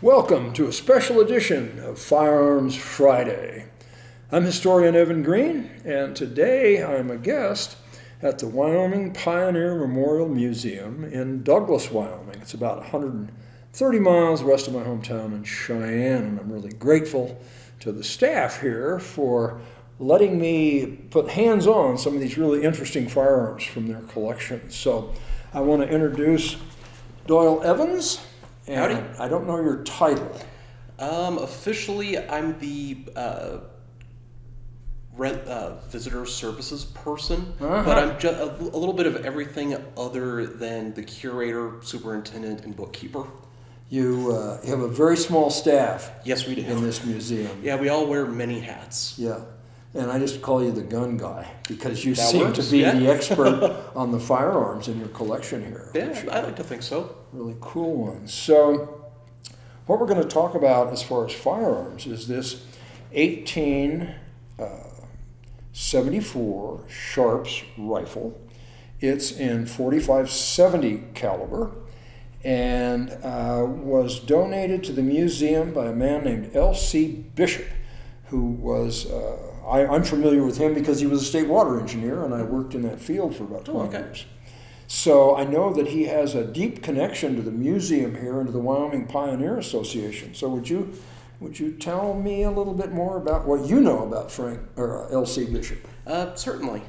Welcome to a special edition of Firearms Friday. I'm historian Evan Green, and today I'm a guest at the Wyoming Pioneer Memorial Museum in Douglas, Wyoming. It's about 130 miles west of my hometown in Cheyenne, and I'm really grateful to the staff here for letting me put hands on some of these really interesting firearms from their collection. So I want to introduce Doyle Evans. And Howdy. I don't know your title. Officially, I'm the visitor services person, but I'm just a little bit of everything other than the curator, superintendent, and bookkeeper. You have a very small staff. Yes, we do. In this museum. Yeah, we all wear many hats. Yeah. And I just call you the gun guy because you That seem works, to be yeah. the expert on the firearms in your collection here. Yeah, I like to think so. Really cool ones. So what we're going to talk about as far as firearms is this 1874 Sharps rifle. It's in .45-70 caliber and was donated to the museum by a man named L.C. Bishop, who was, I'm familiar with him because he was a state water engineer and I worked in that field for about 20 years. So I know that he has a deep connection to the museum here and to the Wyoming Pioneer Association. So would you tell me a little bit more about what you know about Frank or L.C. Bishop? Certainly.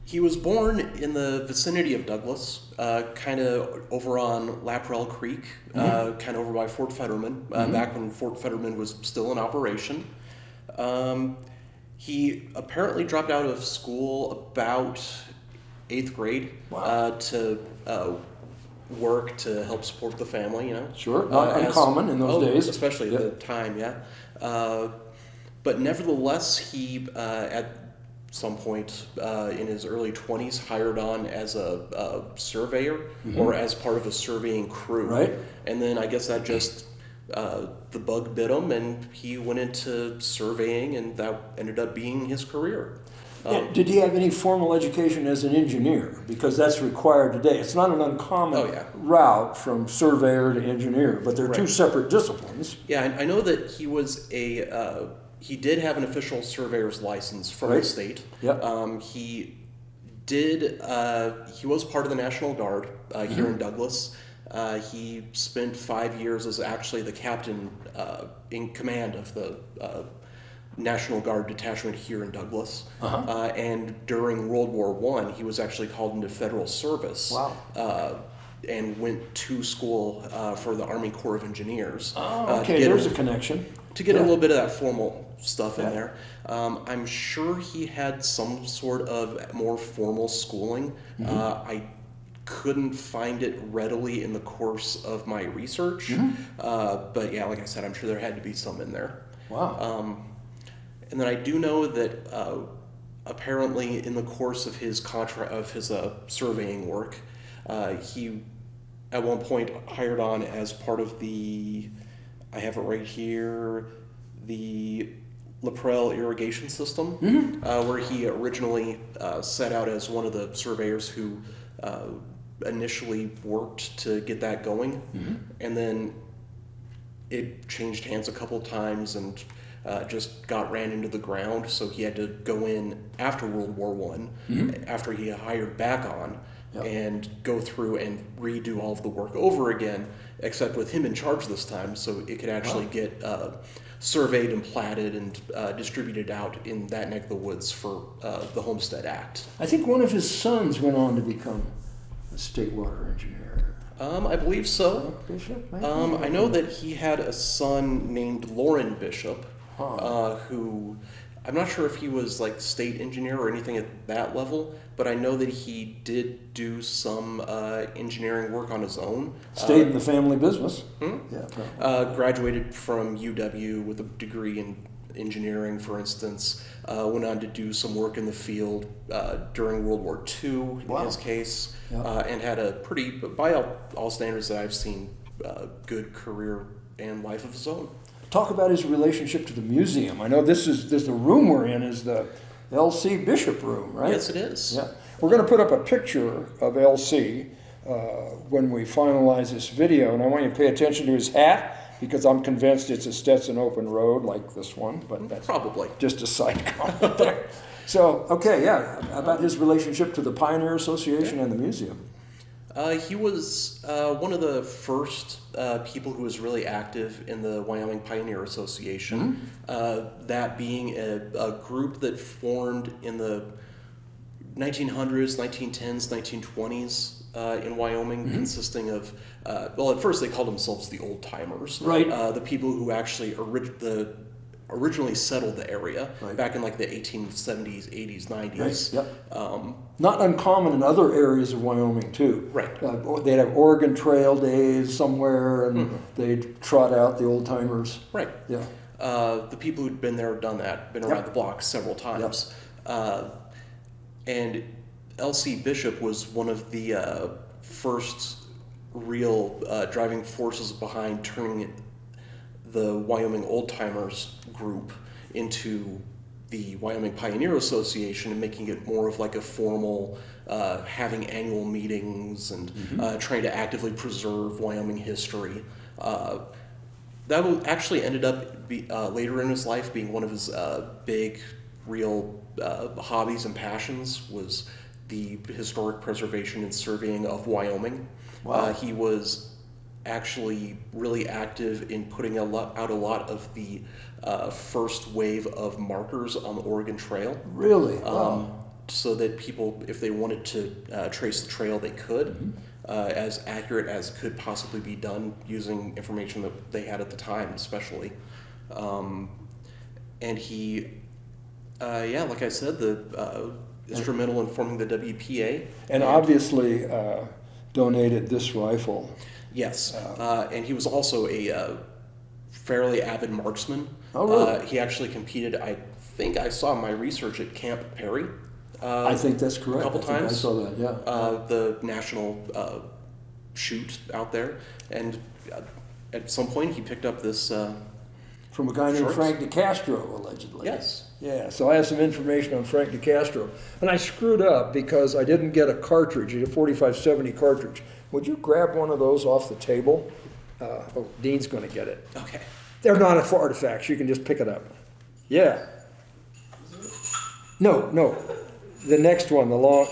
He was born in the vicinity of Douglas, kind of over on Laprelle Creek, kind of over by Fort Fetterman, back when Fort Fetterman was still in operation. He apparently dropped out of school about 8th grade. Wow. To work to help support the family, you know. Sure, not uncommon in those days. Especially at the time, yeah. But nevertheless, he, at some point in his early 20s, hired on as a surveyor or as part of a surveying crew. Right. And then I guess that just, the bug bit him and he went into surveying and that ended up being his career. Did he have any formal education as an engineer? Because that's required today. It's not an uncommon route from surveyor to engineer, but they're two separate disciplines. Yeah, I know that he was he did have an official surveyor's license from the state. Yep. He was part of the National Guard here in Douglas. He spent 5 years as actually the captain in command of the National Guard detachment here in Douglas. And during World War I, he was actually called into federal service. Wow. And went to school for the Army Corps of Engineers. Oh, okay, there's a connection. To get a little bit of that formal stuff in there. I'm sure he had some sort of more formal schooling. I couldn't find it readily in the course of my research. But yeah, like I said, I'm sure there had to be some in there. Wow. And then I do know that apparently in the course of his surveying work, he at one point hired on as part of I have it right here, the Laprelle irrigation system, where he originally set out as one of the surveyors who initially worked to get that going. And then it changed hands a couple times and just ran into the ground, so he had to go in after World War I, after he hired back on, and go through and redo all of the work over again, except with him in charge this time, so it could actually get surveyed and platted and distributed out in that neck of the woods for the Homestead Act. I think one of his sons went on to become a state water engineer. I believe so. Bishop? I know that he had a son named Loren Bishop, who I'm not sure if he was like state engineer or anything at that level, but I know that he did do some engineering work on his own. Stayed in the family business. Yeah. Graduated from UW with a degree in engineering, for instance. Went on to do some work in the field during World War II in his case, and had a pretty, by all standards that I've seen, good career and life of his own. Talk about his relationship to the museum. I know this the room we're in is the L.C. Bishop room, right? Yes, it is. Yeah. We're going to put up a picture of L.C. when we finalize this video. And I want you to pay attention to his hat, because I'm convinced it's a Stetson Open Road like this one, but that's Probably. just a side comment there. So, okay, yeah, about his relationship to the Pioneer Association and the museum. He was one of the first people who was really active in the Wyoming Pioneer Association, that being a group that formed in the 1900s, 1910s, 1920s in Wyoming, consisting of, well, at first they called themselves the Old Timers. Right. The people who actually originally settled the area Right. back in like the 1870s, 80s, 90s. Right. Yep. Not uncommon in other areas of Wyoming too. Right. They'd have Oregon Trail days somewhere, and they'd trot out the old timers. Right. Yeah. The people who'd been there, done that, been around the block several times. And L.C. Bishop was one of the first real driving forces behind turning the Wyoming Old Timers group into the Wyoming Pioneer Association and making it more of like a formal, having annual meetings and trying to actively preserve Wyoming history. That actually ended up later in his life being one of his big, real hobbies and passions, was the historic preservation and surveying of Wyoming. Wow. He was actually really active in putting out a lot of the first wave of markers on the Oregon Trail. Really? Wow. So that people, if they wanted to trace the trail, they could, as accurate as could possibly be done using information that they had at the time, especially. And he, like I said, instrumental in forming the WPA. And obviously donated this rifle. Yes, and he was also a fairly avid marksman. Oh, really? He actually competed, I think I saw my research at Camp Perry. I think that's correct. A couple times. I saw that, yeah. The national shoot out there. And at some point he picked up this... From a guy named Shorts? Frank Decastro, allegedly. Yes. Yeah, so I have some information on Frank Decastro. And I screwed up because I didn't get a cartridge, a 4570 cartridge. Would you grab one of those off the table? Dean's going to get it. Okay. They're not artifacts. You can just pick it up. Yeah. No. The next one, that one.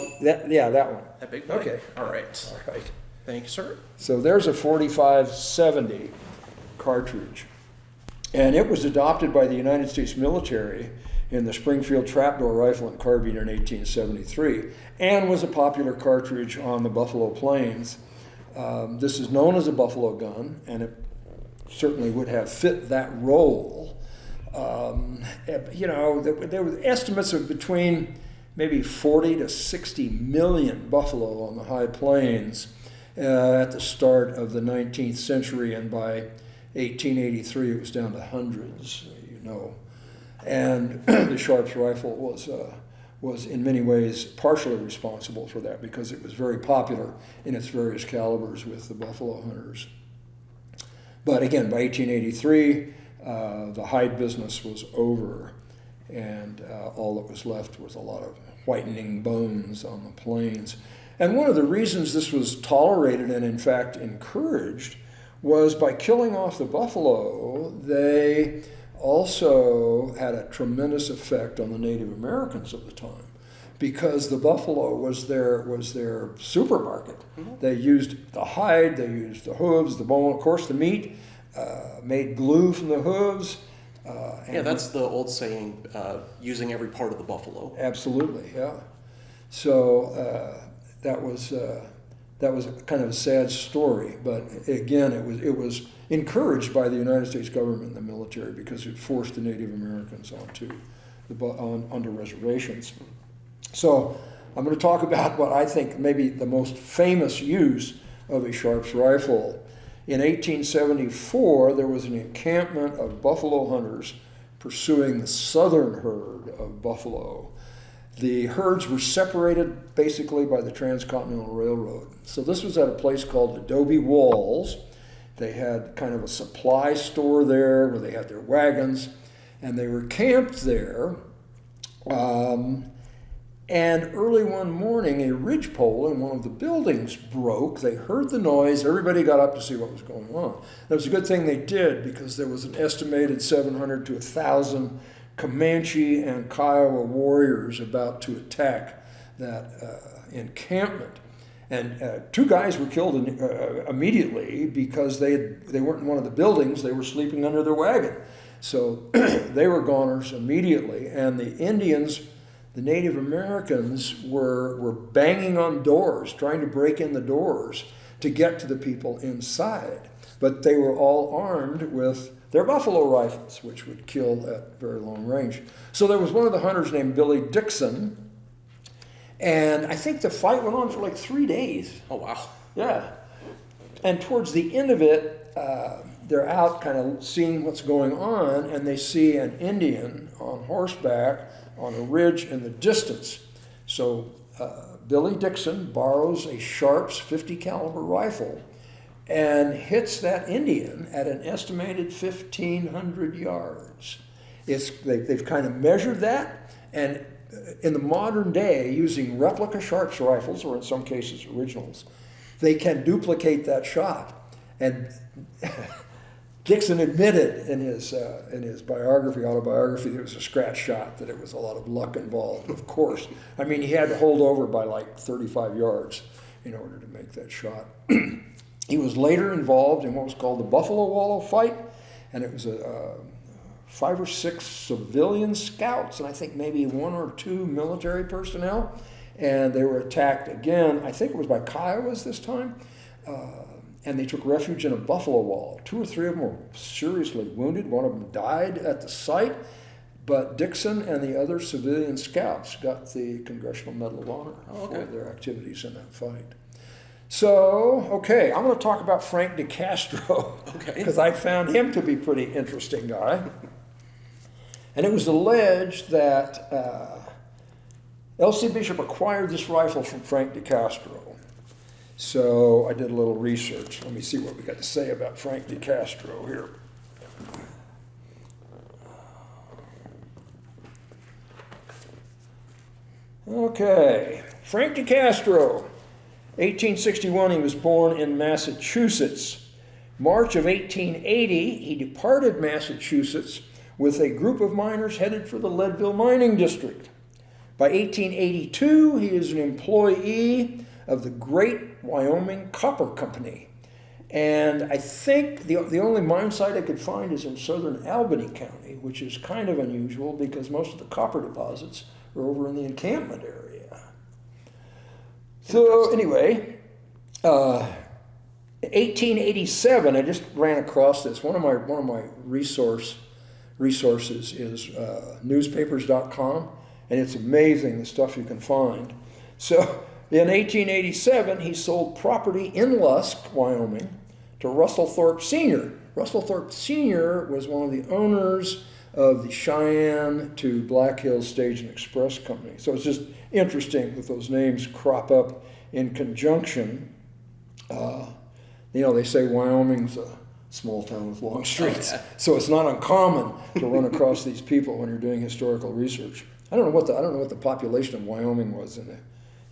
That big boy? Okay. All right. All right. Thank you, sir. So there's a 4570 cartridge. And it was adopted by the United States military in the Springfield trapdoor rifle and carbine in 1873, and was a popular cartridge on the Buffalo Plains. This is known as a buffalo gun, and it certainly would have fit that role. There were estimates of between maybe 40 to 60 million buffalo on the high plains at the start of the 19th century, and by 1883 it was down to hundreds, And the Sharps rifle was in many ways partially responsible for that, because it was very popular in its various calibers with the buffalo hunters. But again, by 1883, the hide business was over, and all that was left was a lot of whitening bones on the plains. And one of the reasons this was tolerated and in fact encouraged was by killing off the buffalo, they also had a tremendous effect on the Native Americans of the time, because the buffalo was their supermarket. They used the hide, they used the hooves, the bone, of course the meat, made glue from the hooves. That's the old saying, using every part of the buffalo. Absolutely, yeah. So that was kind of a sad story, but again, it was encouraged by the United States government and the military, because it forced the Native Americans onto reservations. So I'm going to talk about what I think maybe the most famous use of a Sharps rifle. In 1874, there was an encampment of buffalo hunters pursuing the southern herd of buffalo. The herds were separated basically by the Transcontinental Railroad. So this was at a place called Adobe Walls. They had kind of a supply store there where they had their wagons, and they were camped there. And early one morning, a ridgepole in one of the buildings broke. They heard the noise. Everybody got up to see what was going on. It was a good thing they did, because there was an estimated 700 to 1,000 Comanche and Kiowa warriors about to attack that encampment. And 2 guys were killed immediately because they weren't in one of the buildings. They were sleeping under their wagon. So they were goners immediately. And the Indians, the Native Americans, were banging on doors, trying to break in the doors to get to the people inside. But they were all armed with their buffalo rifles, which would kill at very long range. So there was one of the hunters named Billy Dixon, and I think the fight went on for like 3 days. Oh, wow. Yeah. And towards the end of it, they're out kind of seeing what's going on, and they see an Indian on horseback on a ridge in the distance. So Billy Dixon borrows a Sharps 50 caliber rifle and hits that Indian at an estimated 1,500 yards. They've kind of measured that, and in the modern day, using replica Sharps rifles, or in some cases originals, they can duplicate that shot. And Dixon admitted in his autobiography, that it was a scratch shot, that it was a lot of luck involved, of course. I mean, he had to hold over by like 35 yards in order to make that shot. He was later involved in what was called the Buffalo Wallow fight, and it was 5 or 6 civilian scouts, and I think maybe 1 or 2 military personnel, and they were attacked again. I think it was by Kiowas this time, and they took refuge in a buffalo wall. 2 or 3 of them were seriously wounded. One of them died at the site, but Dixon and the other civilian scouts got the Congressional Medal of Honor for their activities in that fight. So, okay, I'm going to talk about Frank Decastro, because I found him to be a pretty interesting guy. And it was alleged that L.C. Bishop acquired this rifle from Frank Decastro. So I did a little research. Let me see what we got to say about Frank Decastro here. Okay, Frank Decastro. 1861, he was born in Massachusetts. March of 1880, he departed Massachusetts with a group of miners headed for the Leadville mining district. By 1882, he is an employee of the Great Wyoming Copper Company. And I think the only mine site I could find is in southern Albany County, which is kind of unusual because most of the copper deposits are over in the encampment area. So anyway, 1887, I just ran across this. One of my resources is newspapers.com, and it's amazing the stuff you can find. So in 1887, he sold property in Lusk, Wyoming, to Russell Thorpe Sr. Russell Thorpe Sr. was one of the owners of the Cheyenne to Black Hills Stage and Express Company. So it's just interesting that those names crop up in conjunction. They say Wyoming's a small town with long streets, so it's not uncommon to run across these people when you're doing historical research. I don't know what the population of Wyoming was in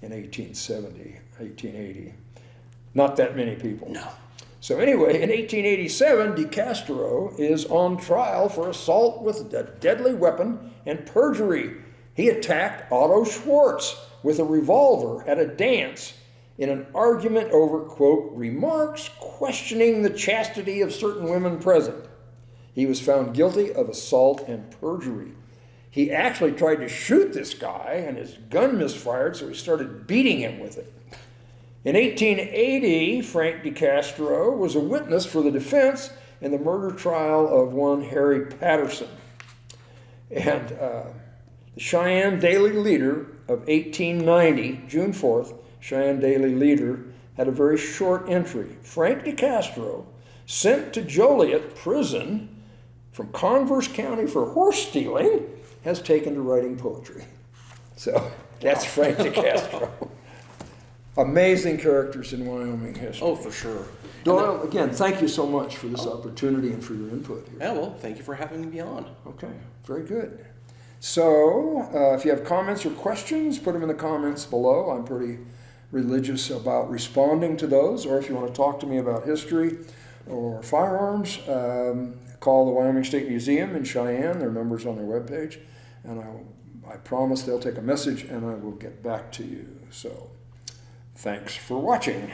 1870, 1880. Not that many people. No. So anyway, in 1887, Decastro is on trial for assault with a deadly weapon and perjury. He attacked Otto Schwartz with a revolver at a dance in an argument over, quote, remarks questioning the chastity of certain women present. He was found guilty of assault and perjury. He actually tried to shoot this guy, and his gun misfired, so he started beating him with it. In 1880, Frank Decastro was a witness for the defense in the murder trial of one Harry Patterson. And the Cheyenne Daily Leader of 1890, June 4th, Cheyenne Daily Leader had a very short entry. Frank Decastro, sent to Joliet prison from Converse County for horse stealing, has taken to writing poetry. So that's Frank Decastro. Amazing characters in Wyoming history. Oh, for sure. Doyle, again, thank you so much for this opportunity and for your input here. Yeah, well, thank you for having me on. Okay, very good. So if you have comments or questions, put them in the comments below. I'm pretty religious about responding to those. Or if you want to talk to me about history or firearms, call the Wyoming State Museum in Cheyenne. Their number's on their webpage. And I promise they'll take a message and I will get back to you. So thanks for watching.